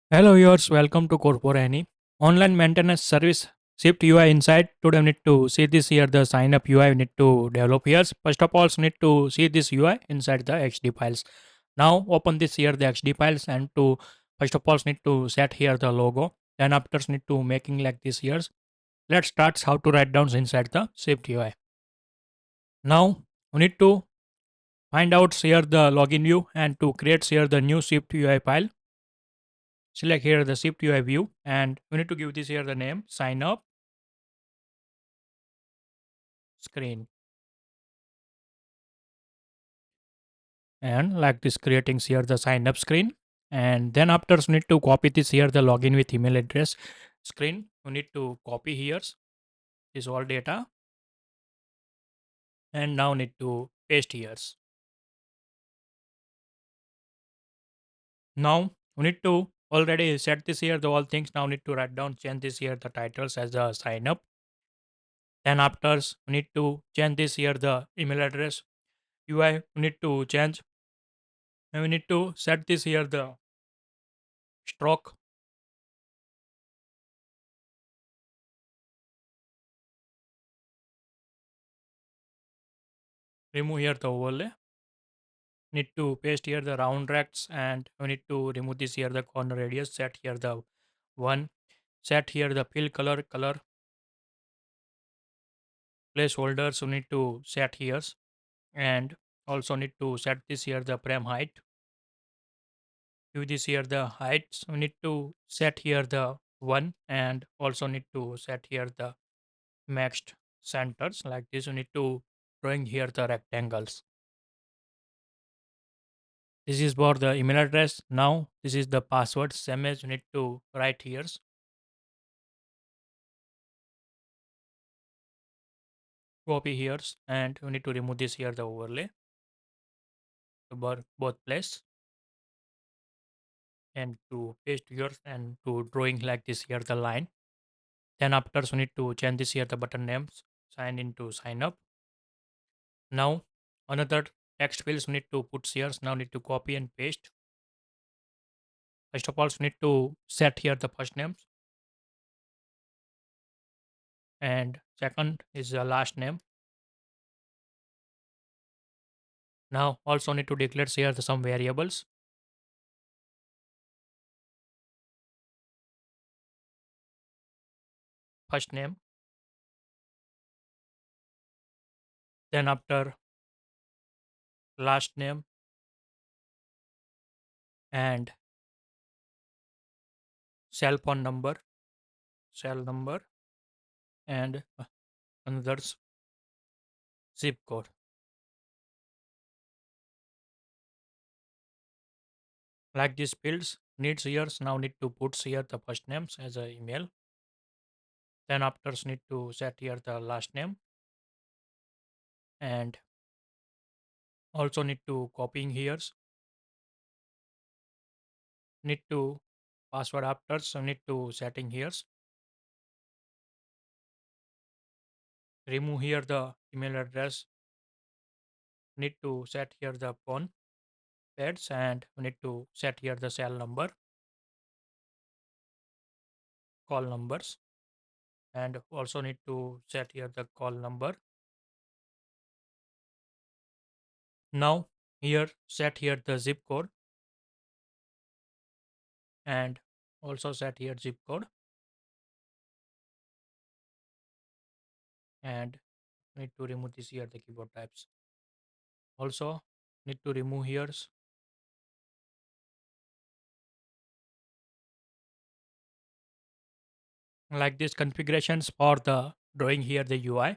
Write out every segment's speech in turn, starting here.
Hello viewers, welcome to Codeforany. Online maintenance service Shift UI inside. Today we need to see this here the sign up UI we need to develop here. First of all, we need to see this UI inside the XD files. Now open this here the XD files and to first of all need to set here the logo. Then after need to making like this here. Let's start how to write down inside the Shift UI. Now we need to find out here the login view and to create here the new Shift UI file. Select here the Shift UI view and we need to give this here the name sign up screen, and like this creating here the sign up screen. And then after we need to copy this here the login with email address screen. We need to copy here this all data and now need to paste here. Now we need to already set this here the all things. Now need to write down change this here the titles as a sign up. Then after we need to change this here the email address UI. We need to change and we need to set this here the stroke. Remove here the overlay. Need to paste here the round rects and we need to remove this here the corner radius. Set here the one. Set here the fill color placeholders. We need to set here and also need to set this here the frame height. Give this here the heights. We need to set here the one and also need to set here the maxed centers like this. We need to drawing here the rectangles. This is for the email address. Now this is the password. Same as you need to write here. Copy here and we need to remove this here the overlay to both place and to paste here and to drawing like this here the line. Then after we need to change this here the button names sign into sign up. Now another text fields we need to put here. Now need to copy and paste. First of all we need to set here the first names and second is the last name. Now also need to declare here the some variables. First name, then after last name and cell phone number, cell number and another zip code. Like these fields needs here. Now need to put here the first names as a email. Then after need to set here the last name and also need to copying here. Need to password after, so need to setting here. Remove here the email address. Need to set here the phone pads and we need to set here the cell number, call numbers, and also need to set here the call number. Now here set here the zip code and also set here zip code and need to remove this here the keyboard types. Also need to remove here like this configurations for the drawing here the UI.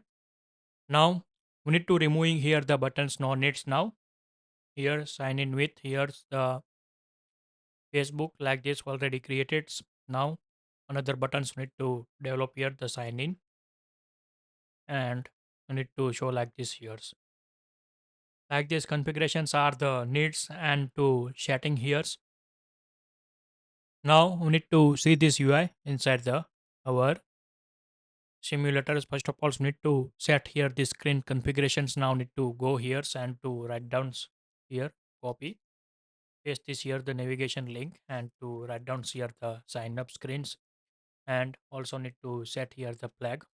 Now we need to removing here the buttons no needs. Now here sign in with here's the Facebook like this already created. Now another buttons need to develop here the sign in and we need to show like this here. Like these configurations are the needs and to setting here. Now we need to see this UI inside the our simulators. First of all we need to set here the screen configurations. Now need to go here and to write down here copy paste this here the navigation link and to write down here the sign up screens, and also need to set here the flag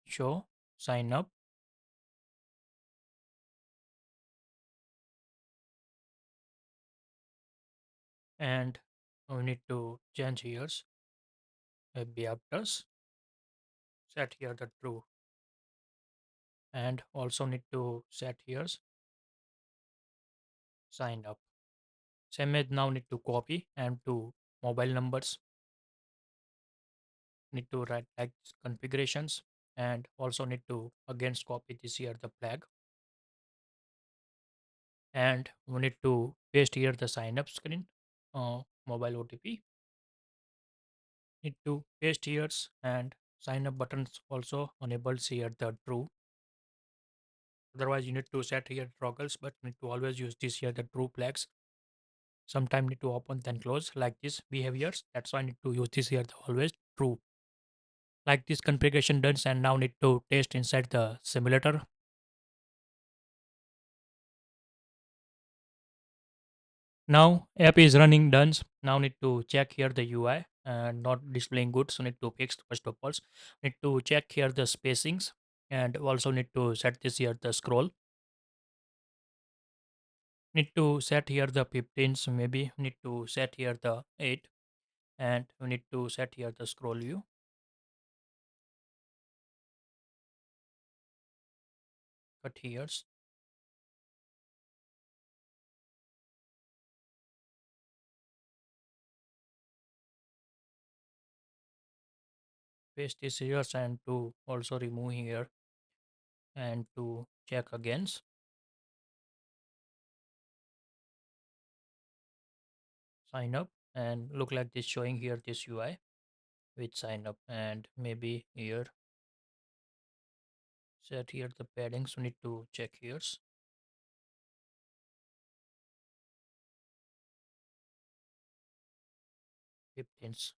show sign up, and we need to change here maybe afters set here the true, and also need to set here sign up. Same as now need to copy and to mobile numbers need to write like configurations, and also need to again copy this here the flag, and we need to paste here the sign up screen, mobile OTP need to paste here, and sign up buttons also enabled here the true. Otherwise you need to set here toggles, but need to always use this here the true flags. Sometime need to open then close like this behaviors, that's why I need to use this here the always true. Like this configuration done, and now need to test inside the simulator. Now app is running done. Now need to check here the UI and not displaying good. So need to fix first of all. Need to check here the spacings, and also need to set this here the scroll. Need to set here the 15s, maybe need to set here the 8, and we need to set here the scroll view. Cut here, paste this here, and to also remove here and to check again. Sign up and look like this showing here this UI with sign up, and maybe here set here the paddings, we need to check here 15s,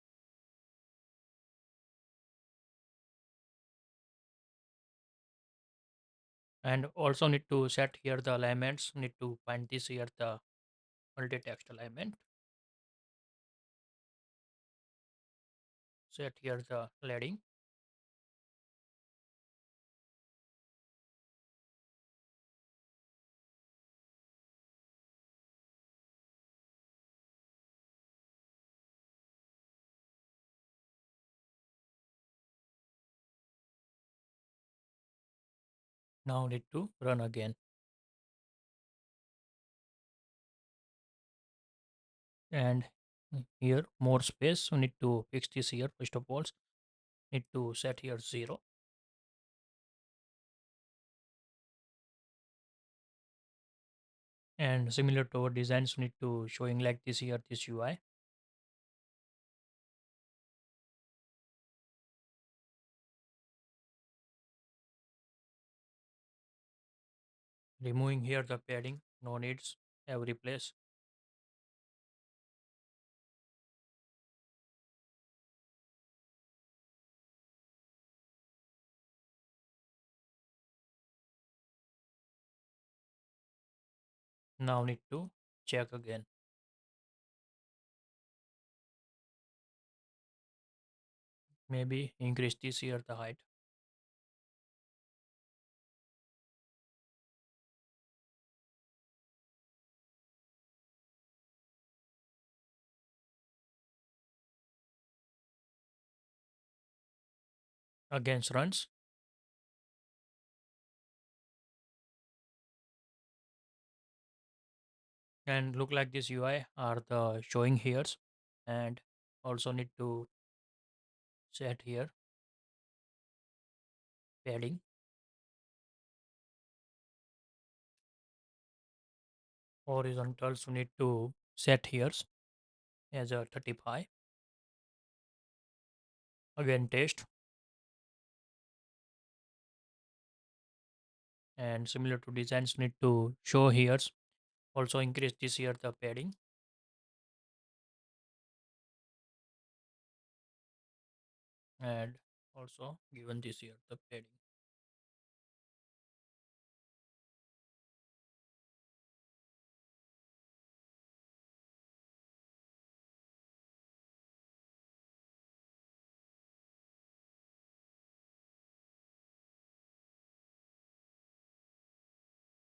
and also need to set here the alignments, need to find this here the multi text alignment, set here the leading, now need to run again, and here more space, we need to fix this here first of all, need to set here 0, and similar to our designs, we need to showing like this here this UI, removing here the padding, no needs every place, now need to check again, maybe increase this here the height, against runs, and look like this UI are the showing here, and also need to set here padding, horizontals we need to set here as a 35, again test, and similar to designs need to show here, also increase this here the padding, and also given this here the padding,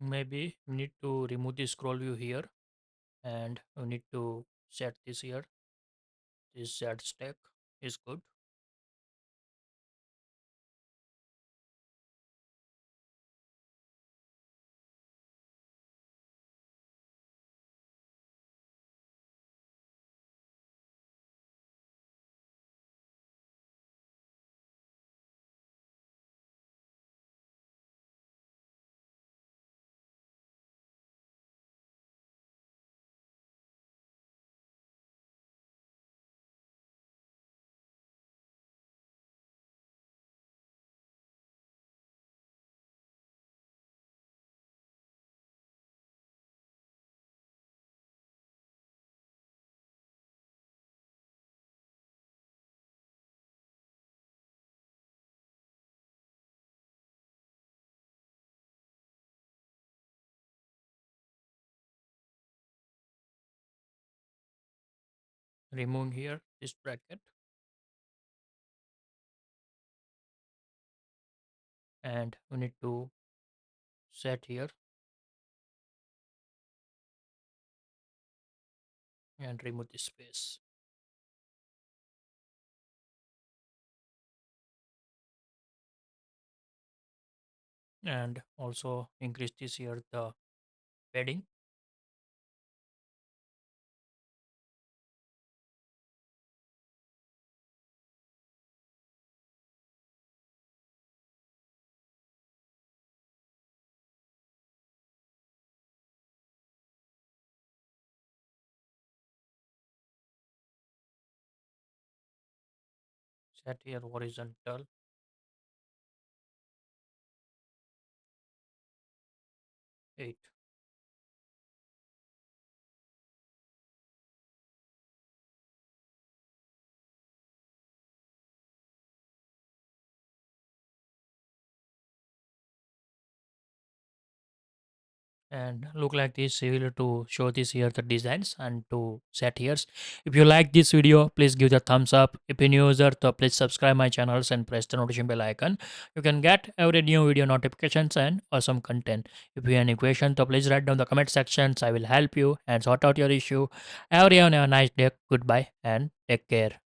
Maybe we need to remove the scroll view here, and we need to set this here. This set stack is good. Remove here this bracket, and we need to set here and remove this space. And also increase this here the padding. Set here horizontal. Eight. And look like this. We will to show this here the designs and to set here. If you like this video, please give the thumbs up. If you're new user, so please subscribe my channels and press the notification bell icon. You can get every new video notifications and awesome content. If you have any questions, so please write down the comment sections. I will help you and sort out your issue. Everyone have a nice day. Goodbye and take care.